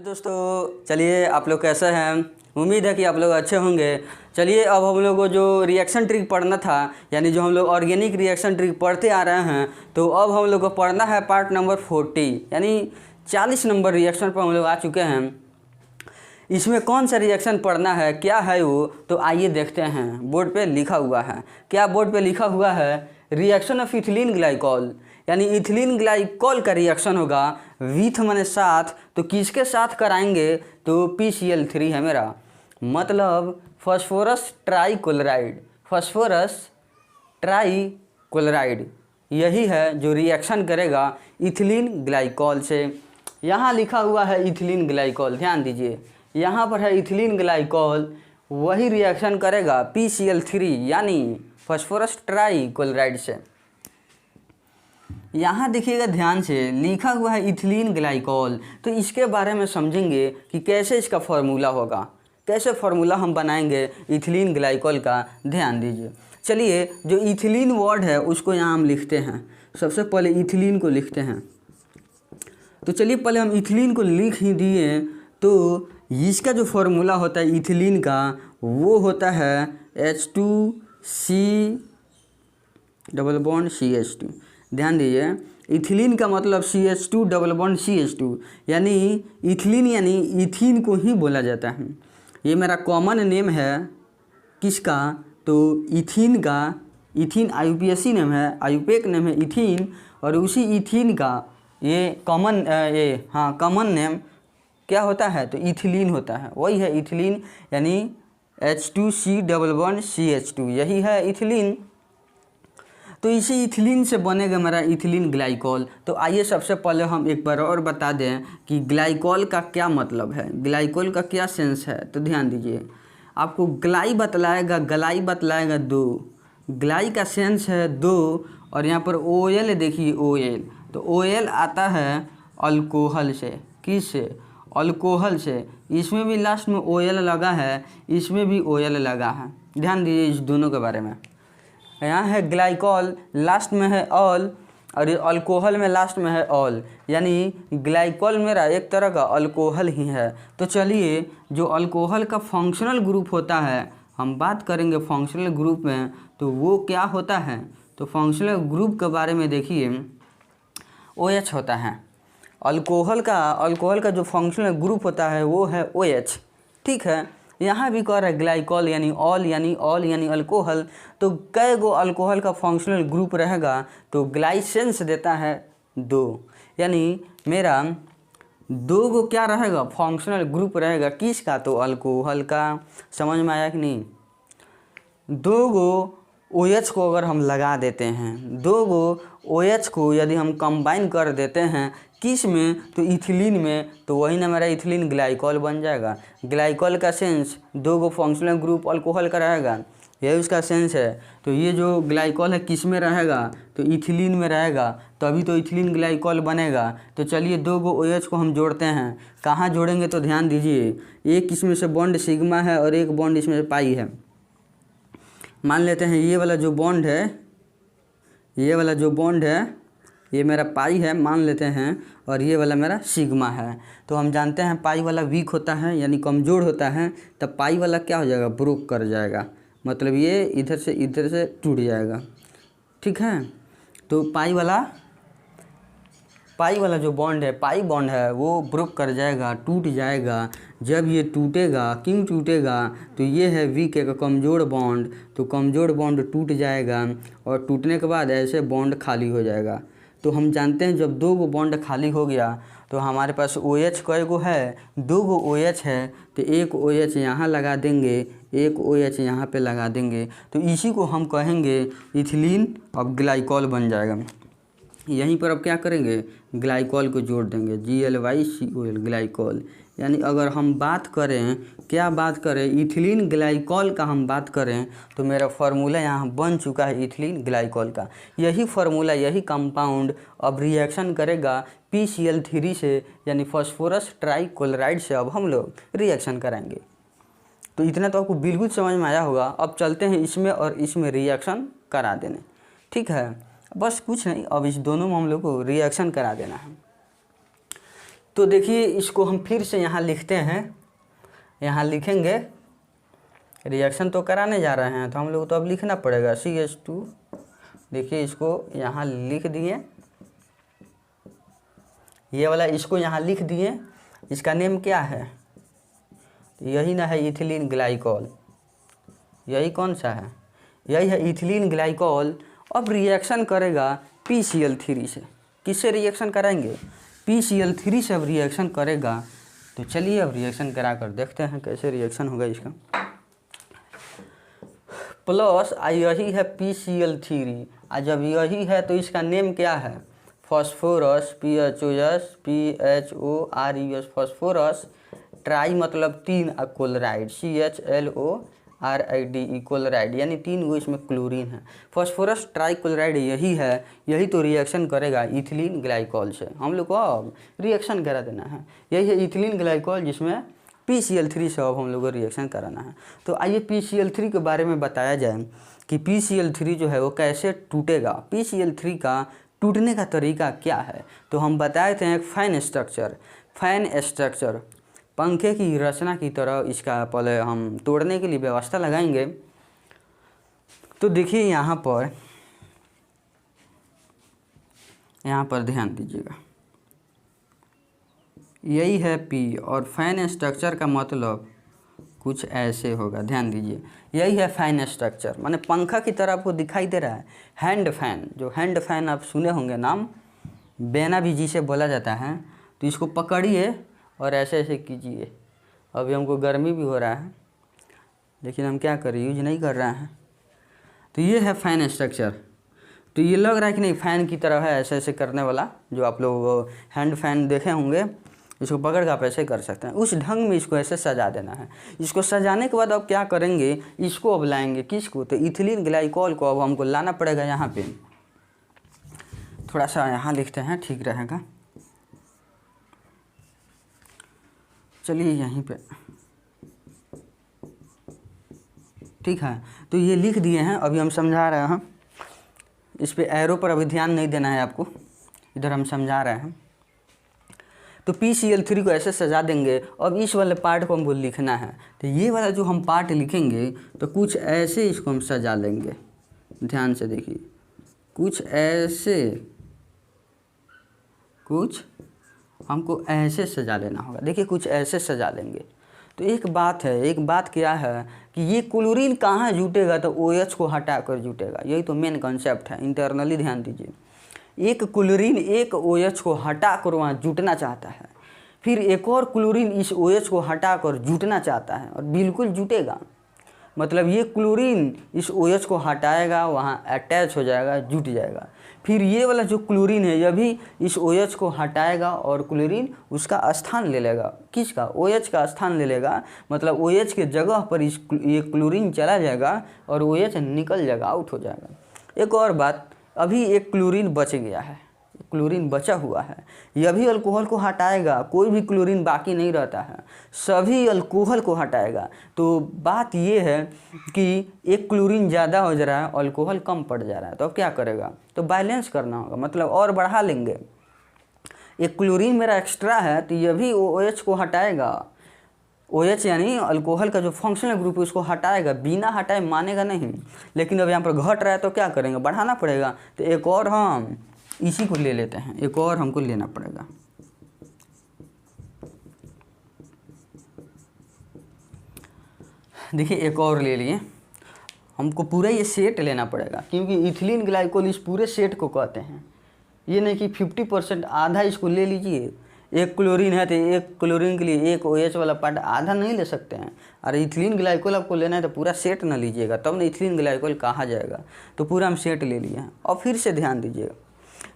दोस्तों, चलिए आप लोग कैसे हैं। उम्मीद है कि आप लोग अच्छे होंगे। चलिए अब हम लोग को जो रिएक्शन ट्रिक पढ़ना था, यानी जो हम लोग ऑर्गेनिक रिएक्शन ट्रिक पढ़ते आ रहे हैं, तो अब हम लोग को पढ़ना है पार्ट नंबर 40, यानी 40 नंबर रिएक्शन पर हम लोग आ चुके हैं। इसमें कौन सा रिएक्शन पढ़ना है, क्या है वो, तो आइए देखते हैं। बोर्ड पे लिखा हुआ है, क्या बोर्ड पे लिखा हुआ है, रिएक्शन ऑफ इथिलीन ग्लाइकॉल, यानी इथिलीन ग्लाइकॉल का रिएक्शन होगा विथ माने साथ, तो किसके साथ कराएंगे, तो PCl3 है मेरा, मतलब फास्फोरस ट्राइक्लोराइड, फास्फोरस ट्राइक्लोराइड यही है जो रिएक्शन करेगा इथिलीन ग्लाइकॉल से। यहाँ लिखा हुआ है इथिलीन ग्लाइकॉल, ध्यान दीजिए, यहाँ पर है इथिलीन ग्लाइकॉल, वही रिएक्शन करेगा PCl3 यानी फास्फोरस ट्राइक्लोराइड से। यहाँ देखिएगा ध्यान से, लिखा हुआ है इथिलीन ग्लाइकॉल, तो इसके बारे में समझेंगे कि कैसे इसका फॉर्मूला होगा, कैसे फॉर्मूला हम बनाएंगे इथिलीन ग्लाइकॉल का। ध्यान दीजिए, चलिए जो इथिलीन वर्ड है उसको यहाँ हम लिखते हैं। सबसे पहले इथिलीन को लिखते हैं, तो चलिए पहले हम इथिलीन को लिख ही दिए। तो इसका जो फॉर्मूला होता है इथिलीन का, वो होता है H2C डबल बॉन्ड CH2। ध्यान दीजिए, इथिलीन का मतलब CH2 डबल बॉन्ड CH2, यानी इथिलीन यानी इथीन को ही बोला जाता है। ये मेरा कॉमन नेम है किसका, तो इथीन का। इथीन IUPAC नेम है, आयुपेक नेम है इथीन, और उसी इथीन का ये कॉमन नेम क्या होता है, तो इथिलीन होता है। वही है इथिलीन, यानी H2C डबल बॉन्ड CH2, यही है इथिलीन। तो इसी इथिलीन से बनेगा मेरा इथिलीन ग्लाइकॉल। तो आइए सबसे पहले हम एक बार और बता दें कि ग्लाइकॉल का क्या मतलब है, ग्लाइकॉल का क्या सेंस है। तो ध्यान दीजिए, आपको ग्लाई बतलाएगा दो, ग्लाई का सेंस है दो, और यहाँ पर OL देखिए OL, तो OL आता है अल्कोहल से, किससे, अल्कोहल से। इसमें भी लास्ट में OL लगा है, इसमें भी OL लगा है। ध्यान दीजिए इस दोनों के बारे में। यहाँ है ग्लाइकॉल, लास्ट में है ऑल, और ये अल्कोहल में लास्ट में है ऑल, यानी ग्लाइकॉल मेरा एक तरह का अल्कोहल ही है। तो चलिए जो अल्कोहल का फंक्शनल ग्रुप होता है, हम बात करेंगे फंक्शनल ग्रुप में, तो वो क्या होता है, तो फंक्शनल ग्रुप के बारे में देखिए OH होता है। अल्कोहल का जो फंक्शनल ग्रुप होता है वो है OH, ठीक है। यहाँ भी कह रहा है ग्लाइकॉल यानी ऑल यानी अल्कोहल, तो कई गो अल्कोहल का फंक्शनल ग्रुप रहेगा, तो ग्लाइसेंस देता है दो, यानी मेरा दो गो क्या रहेगा, फंक्शनल ग्रुप रहेगा किसका, तो अल्कोहल का। समझ में आया कि नहीं। दो गो OH को अगर हम लगा देते हैं, दो गो OH को यदि हम कंबाइन कर देते हैं किस में, तो इथिलीन में, तो वही ना मेरा इथिलीन ग्लाइकॉल बन जाएगा। ग्लाइकॉल का सेंस दो गो फंक्शनल ग्रुप अल्कोहल का रहेगा, यही उसका सेंस है। तो ये जो ग्लाइकॉल है किस में रहेगा, तो इथिलीन में रहेगा, तभी तो इथिलीन ग्लाइकॉल बनेगा। तो चलिए दो गो OH को हम जोड़ते हैं, कहाँ जोड़ेंगे, तो ध्यान दीजिए, एक इसमें से बॉन्ड सिग्मा है और एक बॉन्ड इसमें से पाई है। मान लेते हैं ये वाला जो बॉन्ड है, ये मेरा पाई है मान लेते हैं, और ये वाला मेरा सिग्मा है। तो हम जानते हैं पाई वाला वीक होता है, यानी कमज़ोर होता है, तब पाई वाला क्या हो जाएगा, ब्रोक कर जाएगा, मतलब ये इधर से टूट जाएगा, ठीक है। तो पाई वाला जो बॉन्ड है, पाई बॉन्ड है, वो ब्रोक कर जाएगा, टूट जाएगा। जब ये टूटेगा, क्यों टूटेगा, तो ये है वीक एक कमज़ोर बॉन्ड, तो कमज़ोर बॉन्ड टूट जाएगा, और टूटने के बाद ऐसे बॉन्ड खाली हो जाएगा। तो हम जानते हैं जब दो गो बॉन्ड खाली हो गया, तो हमारे पास OH कई गो है, दो गो OH है, तो एक OH यहाँ लगा देंगे, एक OH यहाँ पे लगा देंगे, तो इसी को हम कहेंगे इथिलीन। अब ग्लाइकॉल बन जाएगा। यहीं पर अब क्या करेंगे, ग्लाइकॉल को जोड़ देंगे, GLYCOL ग्लाइकॉल। यानी अगर हम बात करें, क्या बात करें, इथिलीन ग्लाइकॉल का हम बात करें, तो मेरा फार्मूला यहाँ बन चुका है इथिलीन ग्लाइकॉल का। यही फार्मूला, यही कंपाउंड अब रिएक्शन करेगा PCl3 से, यानी फास्फोरस ट्राइक्लोराइड से। अब हम लोग रिएक्शन करेंगे। तो इतना तो आपको बिल्कुल समझ में आया होगा। अब चलते हैं इसमें और इसमें रिएक्शन करा देने, ठीक है। बस कुछ नहीं, अब इस दोनों में हम लोग को रिएक्शन करा देना है। तो देखिए इसको हम फिर से यहाँ लिखते हैं, यहाँ लिखेंगे, रिएक्शन तो कराने जा रहे हैं तो हम लोग तो अब लिखना पड़ेगा CH2। देखिए इसको यहाँ लिख दिए, ये वाला इसको यहाँ लिख दिए, इसका नेम क्या है, यही ना है इथिलीन ग्लाइकॉल, यही कौन सा है, यही है इथिलीन ग्लाइकॉल। अब रिएक्शन करेगा PCl3 से, किससे रिएक्शन कराएंगे, PCl3 से अब रिएक्शन करेगा। तो चलिए अब रिएक्शन करा कर देखते हैं कैसे रिएक्शन होगा इसका। प्लस यही है PCl3, जब यही है तो इसका नेम क्या है, phosphorus, PHOS PHORUS, phosphorus try मतलब 3 क्लोराइड, CHLORIDE क्लोराइड, यानी 3 गो इसमें क्लोरीन है। फॉस्फोरस ट्राई क्लोराइड यही है, यही तो रिएक्शन करेगा इथिलीन ग्लाइकॉल से। हम लोग को अब रिएक्शन करा देना है, यही है इथिलीन ग्लाइकॉल जिसमें PCl3 से अब हम लोग को रिएक्शन कराना है। तो आइए PCl3 के बारे में बताया जाए कि PCl3 जो है वो कैसे टूटेगा, PCl3 का टूटने का तरीका क्या है। तो हम बताए थे एक फैन स्ट्रक्चर, पंखे की रचना की तरह इसका पहले हम तोड़ने के लिए व्यवस्था लगाएंगे। तो देखिए यहाँ पर ध्यान दीजिएगा, यही है P और फैन स्ट्रक्चर का मतलब कुछ ऐसे होगा, ध्यान दीजिए, यही है फैन स्ट्रक्चर, माने पंखा की तरह आपको दिखाई दे रहा है। हैंड फैन, जो हैंड फैन आप सुने होंगे नाम, बेना भी जिसे बोला जाता है। तो इसको पकड़िए और ऐसे ऐसे कीजिए। अभी हमको गर्मी भी हो रहा है लेकिन हम क्या करें, यूज नहीं कर रहे हैं। तो ये है फैन स्ट्रक्चर। तो ये लग रहा है कि नहीं फ़ैन की तरह है, ऐसे ऐसे करने वाला, जो आप लोग हैंड फैन देखे होंगे, इसको पकड़ के आप ऐसे कर सकते हैं। उस ढंग में इसको ऐसे सजा देना है। इसको सजाने के बाद अब क्या करेंगे, इसको अब लाएंगे किसको, तो इथिलीन ग्लाइकॉल को अब हमको लाना पड़ेगा यहाँ पे। थोड़ा सा यहाँ लिखते हैं, ठीक रहेगा। चलिए यहीं पे, ठीक है। तो ये लिख दिए हैं, अभी हम समझा रहे हैं। इस पे एरो पर अभी ध्यान नहीं देना है आपको, इधर हम समझा रहे हैं। तो PCl3 को ऐसे सजा देंगे। अब इस वाले पार्ट को हमको लिखना है, तो ये वाला जो हम पार्ट लिखेंगे तो कुछ ऐसे इसको हम सजा लेंगे। ध्यान से देखिए, कुछ ऐसे, कुछ हमको ऐसे सजा लेना होगा। देखिए कुछ ऐसे सजा लेंगे। तो एक बात है, एक बात क्या है कि ये क्लोरीन कहाँ जुटेगा, तो OH को हटा कर जुटेगा। यही तो मेन कॉन्सेप्ट है। इंटरनली ध्यान दीजिए, एक क्लोरीन एक OH को हटा कर वहाँ जुटना चाहता है, फिर एक और क्लोरीन इस OH को हटा कर जुटना चाहता है और बिल्कुल जुटेगा। मतलब ये क्लोरीन इस OH को हटाएगा, वहाँ अटैच हो जाएगा, जुट जाएगा। फिर ये वाला जो क्लोरीन है, यह भी इस OH को हटाएगा और क्लोरीन उसका स्थान ले लेगा। किसका, OH का स्थान ले लेगा। मतलब OH के जगह पर ये क्लोरीन चला जाएगा और OH निकल जाएगा, आउट हो जाएगा। एक और बात, अभी एक क्लोरीन बच गया है, क्लोरीन बचा हुआ है, यह भी अल्कोहल को हटाएगा। कोई भी क्लोरीन बाकी नहीं रहता है, सभी अल्कोहल को हटाएगा। तो बात ये है कि एक क्लोरीन ज़्यादा हो जा रहा है, अल्कोहल कम पड़ जा रहा है, तो अब क्या करेगा, तो बैलेंस करना होगा, मतलब और बढ़ा लेंगे। एक क्लोरीन मेरा एक्स्ट्रा है तो यह भी OH को हटाएगा। OH यानी अल्कोहल का जो फंक्शनल ग्रुप है उसको हटाएगा, बिना हटाए मानेगा नहीं। लेकिन अब यहाँ पर घट रहा है तो क्या करेंगे, बढ़ाना पड़ेगा। तो एक और हम इसी को ले लेते हैं, एक और हमको लेना पड़ेगा। देखिए एक और ले लिए, हमको पूरा ये सेट लेना पड़ेगा, क्योंकि इथिलीन ग्लाइकोल इस पूरे सेट को कहते हैं। ये नहीं कि 50% आधा इसको ले लीजिए। एक क्लोरीन है तो एक क्लोरीन के लिए एक OH वाला पार्ट आधा नहीं ले सकते हैं। अरे इथिलीन ग्लाइकोल आपको लेना है तो पूरा सेट ना लीजिएगा, तब ना इथिलीन ग्लाइकोल कहा जाएगा। तो पूरा हम सेट ले लिए हैं। और फिर से ध्यान दीजिएगा,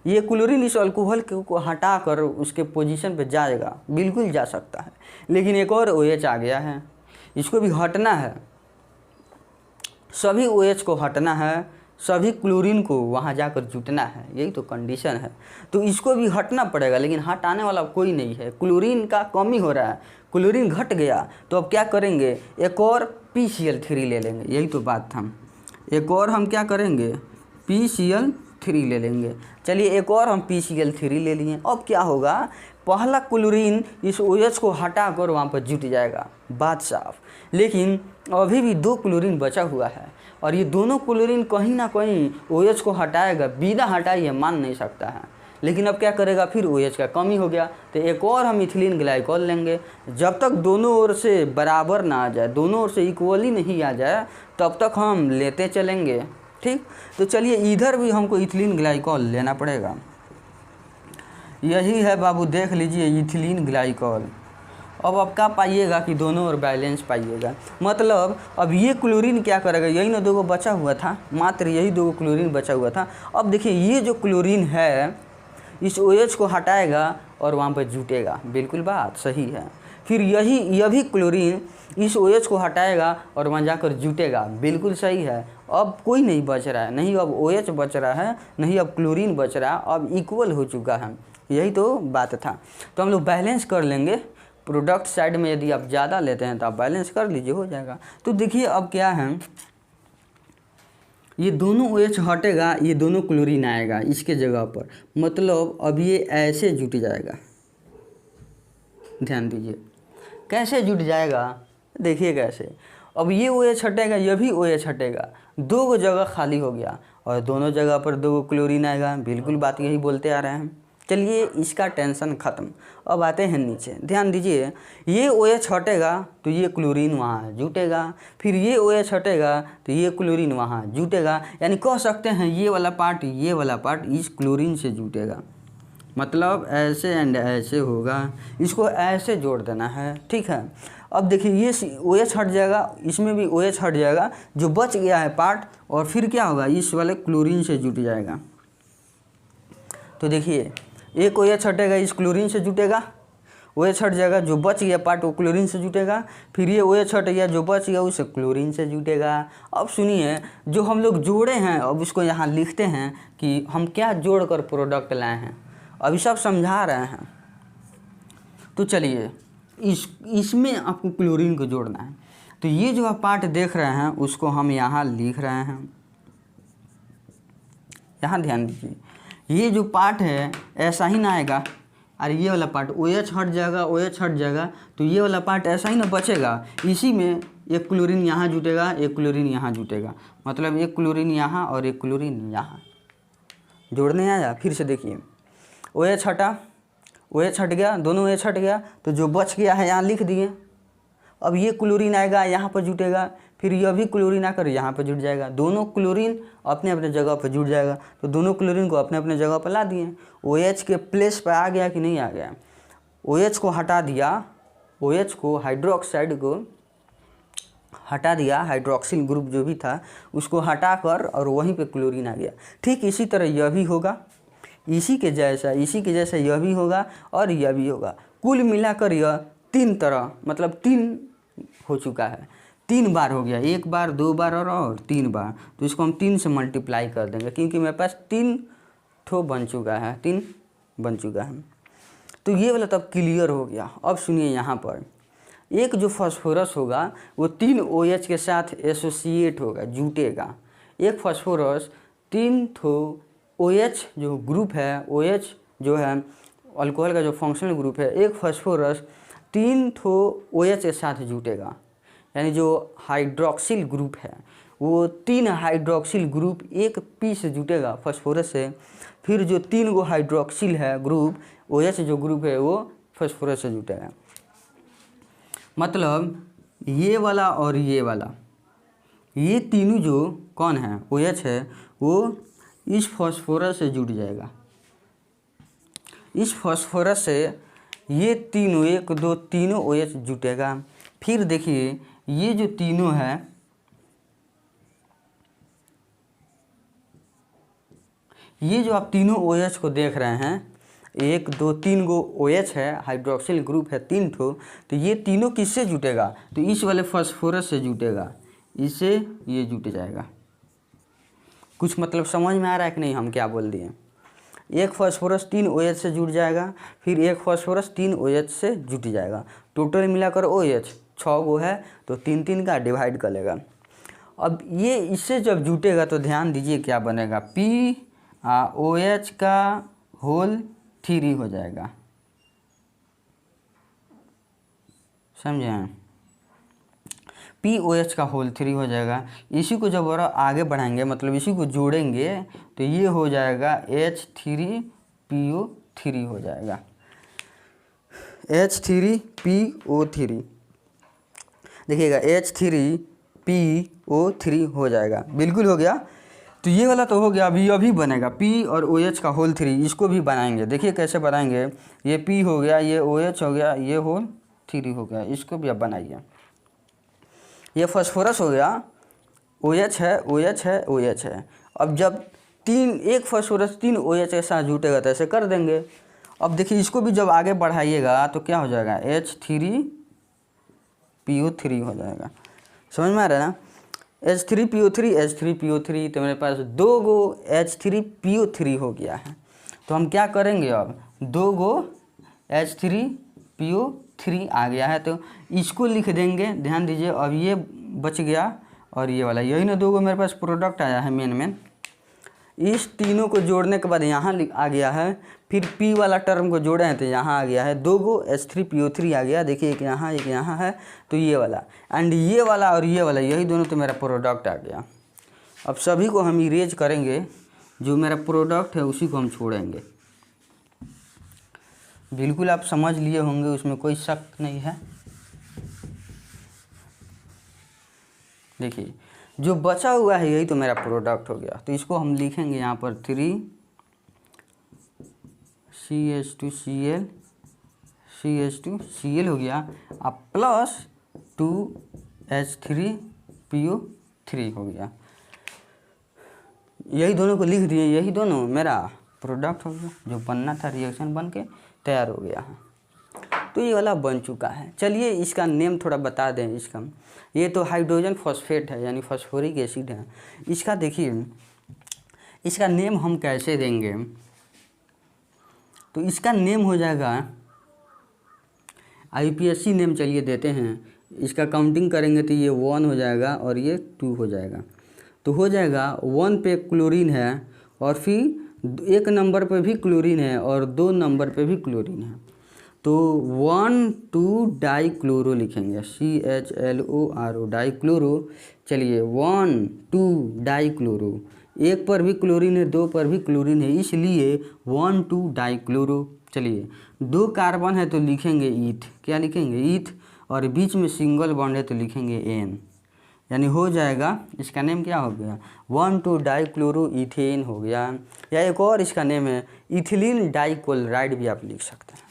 ये क्लोरीन इस अल्कोहल को हटा कर उसके पोजीशन पे जाएगा, बिल्कुल जा सकता है। लेकिन एक और OH आ गया है, इसको भी हटना है। सभी OH को हटना है, सभी क्लोरीन को वहाँ जाकर जुटना है, यही तो कंडीशन है। तो इसको भी हटना पड़ेगा, लेकिन हटाने वाला कोई नहीं है। क्लोरीन का कमी हो रहा है, क्लोरीन घट गया, तो अब क्या करेंगे, एक और PCl3 ले लेंगे। यही तो बात था। एक और हम क्या करेंगे, PCl थ्री ले लेंगे। चलिए एक और हम PCl3 ले लिए। अब क्या होगा, पहला क्लोरीन इस OH को हटा कर वहाँ पर जुट जाएगा, बात साफ। लेकिन अभी भी 2 क्लोरीन बचा हुआ है और ये दोनों क्लोरीन कहीं ना कहीं OH को हटाएगा, बिना हटाए मान नहीं सकता है। लेकिन अब क्या करेगा, फिर OH का कमी हो गया तो एक और हम इथिलीन ग्लाइकॉल लेंगे। जब तक दोनों ओर से बराबर ना आ जाए, दोनों ओर से इक्वली नहीं आ जाए, तब तक हम लेते चलेंगे। ठीक, तो चलिए इधर भी हमको इथिलीन ग्लाइकॉल लेना पड़ेगा। यही है बाबू, देख लीजिए इथिलीन ग्लाइकॉल। अब क्या पाइएगा कि दोनों ओर बैलेंस पाइएगा। मतलब अब ये क्लोरीन क्या करेगा, यही ना 2 बचा हुआ था, मात्र यही 2 क्लोरीन बचा हुआ था। अब देखिए ये जो क्लोरीन है इस OH को हटाएगा और वहाँ पर जुटेगा, बिल्कुल बात सही है। फिर यह भी क्लोरीन इस OH को हटाएगा और वहाँ जाकर जुटेगा, बिल्कुल सही है। अब कोई नहीं बच रहा है, नहीं अब OH बच रहा है, नहीं अब क्लोरीन बच रहा है, अब इक्वल हो चुका है। यही तो बात था। तो हम लोग बैलेंस कर लेंगे। प्रोडक्ट साइड में यदि आप ज़्यादा लेते हैं तो आप बैलेंस कर लीजिए, हो जाएगा। तो देखिए अब क्या है, ये दोनों OH हटेगा, ये दोनों क्लोरीन आएगा इसके जगह पर। मतलब अब ये ऐसे जुट जाएगा, ध्यान दीजिए कैसे जुट जाएगा। देखिए कैसे, अब ये OH हटेगा, यह भी OH हटेगा, 2 जगह खाली हो गया और दोनों जगह पर 2 क्लोरीन आएगा। बिल्कुल बात यही बोलते आ रहे हैं। चलिए इसका टेंशन ख़त्म। अब आते हैं नीचे, ध्यान दीजिए, ये OH हटेगा तो ये क्लोरीन वहाँ जुटेगा, फिर ये OH हटेगा तो ये क्लोरीन वहाँ जुटेगा। यानी कह सकते हैं ये वाला पार्ट इस क्लोरीन से जुटेगा। मतलब ऐसे एंड ऐसे होगा, इसको ऐसे जोड़ देना है, ठीक है। अब देखिए ये OH हट जाएगा, इसमें भी OH हट जाएगा, जो बच गया है पार्ट, और फिर क्या होगा, इस वाले क्लोरीन से जुट जाएगा। तो देखिए एक OH हटेगा, इस क्लोरीन से जुटेगा, OH हट जाएगा, जो बच गया पार्ट वो क्लोरीन से जुटेगा, फिर ये OH हट गया, जो बच गया उसे क्लोरीन से जुटेगा। अब सुनिए, जो हम लोग जोड़े हैं अब इसको यहाँ लिखते हैं कि हम क्या जोड़कर प्रोडक्ट लाए हैं, अभी सब समझा रहे हैं। तो चलिए इसमें आपको क्लोरीन को जोड़ना है। तो ये जो आप पार्ट देख रहे हैं उसको हम यहाँ लिख रहे हैं, यहाँ ध्यान दीजिए। ये जो पार्ट है ऐसा ही ना आएगा, अरे ये वाला पार्ट OH हट जाएगा, तो ये वाला पार्ट ऐसा ही ना बचेगा। इसी में एक क्लोरीन यहाँ जुटेगा, एक क्लोरीन यहाँ जुटेगा, मतलब एक क्लोरीन यहाँ और एक क्लोरीन यहाँ। जोड़ने आया, फिर से देखिए OH हटा, OH हट गया, दोनों OH हट गया, तो जो बच गया है यहाँ लिख दिए। अब ये क्लोरीन आएगा यहाँ पर जुटेगा, फिर यह भी क्लोरीन आकर यहाँ पर जुट जाएगा, दोनों क्लोरीन अपने अपने जगह पर जुट जाएगा। तो दोनों क्लोरीन को अपने अपने जगह पर ला दिए। OH के प्लेस पर आ गया कि नहीं आ गया, OH को हटा दिया, OH को हाइड्रोक्साइड को हटा दिया, हाइड्रोक्सिल ग्रुप जो भी था उसको हटाकर और वहीं पे क्लोरीन आ गया। ठीक इसी तरह यह भी होगा, इसी के जैसा यह भी होगा और यह भी होगा। कुल मिलाकर यह 3 तरह, मतलब 3 हो चुका है, 3 बार हो गया, 1 बार 2 बार और 3 बार। तो इसको हम 3 से मल्टीप्लाई कर देंगे क्योंकि मेरे पास 3 ठो बन चुका है, 3 बन चुका है। तो ये वाला तब क्लियर हो गया। अब सुनिए यहाँ पर एक जो फास्फोरस होगा वो 3 OH के साथ एसोसिएट होगा, जुटेगा। एक फास्फोरस 3 ठो OH जो ग्रुप है, OH जो है अल्कोहल का जो फंक्शनल ग्रुप है, एक फास्फोरस 3 ठो OH के साथ जुटेगा। यानी जो हाइड्रोक्सिल ग्रुप है वो 3 हाइड्रोक्सिल ग्रुप एक पी से जुटेगा फास्फोरस से। फिर जो 3 गो हाइड्रोक्सिल है ग्रुप, OH जो ग्रुप है वो फास्फोरस से जुटेगा। मतलब ये वाला और ये वाला, ये तीनों जो कौन है OH है, वो इस फास्फोरस से जुट जाएगा। इस फास्फोरस से ये तीनों 1 2 तीनों OH जुटेगा। फिर देखिए ये जो तीनों है, ये जो आप तीनों OH को देख रहे हैं, 1 2 3 गो OH है, हाइड्रोक्सिल ग्रुप है 3 ठो। तो ये तीनों किससे जुटेगा, तो इस वाले फास्फोरस से जुटेगा, इससे ये जुट जाएगा। कुछ मतलब समझ में आ रहा है कि नहीं, हम क्या बोल दिए। एक फास्फोरस 3 OH से जुट जाएगा, फिर एक फास्फोरस 3 OH से जुट जाएगा। टोटल मिलाकर OH 6 गो है, तो 3 3 का डिवाइड कर लेगा। अब ये इससे जब जुटेगा तो ध्यान दीजिए क्या बनेगा, P OH का होल 3 हो जाएगा, समझे। POH का होल 3 हो जाएगा। इसी को जब और आगे बढ़ाएंगे, मतलब इसी को जोड़ेंगे तो ये हो जाएगा H3PO3 हो जाएगा, H3PO3। देखिएगा H3PO3 हो जाएगा, बिल्कुल हो गया। तो ये वाला तो हो गया। अभी बनेगा P और OH का होल 3, इसको भी बनाएंगे। देखिए कैसे बनाएंगे। ये P हो गया, ये OH हो गया, ये होल 3 हो गया, इसको भी अब बनाइए। ये फास्फोरस हो गया, OH है, OH है, OH है। अब जब एक फास्फोरस 3 OH के साथ जुटेगा तो ऐसे कर देंगे। अब देखिए इसको भी जब आगे बढ़ाइएगा तो क्या हो जाएगा, H3PO3 हो जाएगा। समझ में आ रहा है ना। H3PO3 H3PO3, तो मेरे पास 2 गो H3PO3 हो गया है। तो हम क्या करेंगे, अब 2 गो H3PO3 आ गया है, तो इसको लिख देंगे। ध्यान दीजिए, अब ये बच गया और ये वाला, यही ना 2 गो मेरे पास प्रोडक्ट आया है मेन। इस तीनों को जोड़ने के बाद यहाँ आ गया है, फिर P वाला टर्म को जोड़े हैं तो यहाँ आ गया है, 2 गो H3PO3 आ गया। देखिए एक यहाँ है, तो ये वाला एंड ये वाला और ये वाला, यही दोनों तो मेरा प्रोडक्ट आ गया। अब सभी को हम इरेज करेंगे, जो मेरा प्रोडक्ट है उसी को हम छोड़ेंगे। बिल्कुल आप समझ लिए होंगे, उसमें कोई शक नहीं है। देखिए जो बचा हुआ है यही तो मेरा प्रोडक्ट हो गया। तो इसको हम लिखेंगे यहाँ पर 3CH2Cl CH2Cl हो गया, अब प्लस 2H3PO3 हो गया। यही दोनों को लिख दिए, यही दोनों मेरा प्रोडक्ट हो गया, जो बनना था रिएक्शन बन के तैयार हो गया है। तो ये वाला बन चुका है। चलिए इसका नेम थोड़ा बता दें। इसका ये तो हाइड्रोजन फॉस्फेट है, यानी फॉस्फोरिक एसिड है। इसका देखिए, इसका नेम हम कैसे देंगे, तो इसका नेम हो जाएगा IUPAC नेम। चलिए देते हैं। इसका काउंटिंग करेंगे तो ये 1 हो जाएगा और ये 2 हो जाएगा। तो हो जाएगा 1 पे क्लोरीन है और फिर 1 नंबर पे भी क्लोरीन है और 2 नंबर पे भी क्लोरीन है। तो 1,2 डाइक्लोरो लिखेंगे, CHLORO डाइक्लोरो। चलिए 1,2 डाइक्लोरो, 1 पर भी क्लोरीन है, 2 पर भी क्लोरीन है, इसलिए 1,2 डाइक्लोरो। चलिए 2 कार्बन है तो लिखेंगे ईथ। क्या लिखेंगे, ईथ। और बीच में सिंगल बॉन्ड है तो लिखेंगे N, यानी हो जाएगा। इसका नेम क्या हो गया, 1,2 डाइक्लोरो इथेन हो गया। या एक और इसका नेम है इथिलीन डाइक्लोराइड भी आप लिख सकते हैं।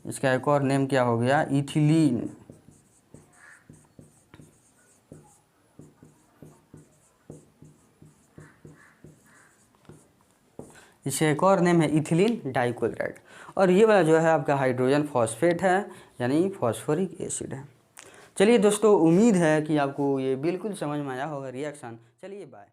इसका एक और नेम क्या हो गया, इथिलीन। इसका एक और नेम है इथिलीन डाइक्लोराइड। और ये वाला जो है आपका हाइड्रोजन फॉस्फेट है, यानी फॉस्फोरिक एसिड है। चलिए दोस्तों, उम्मीद है कि आपको ये बिल्कुल समझ में आया होगा रिएक्शन। चलिए बाय।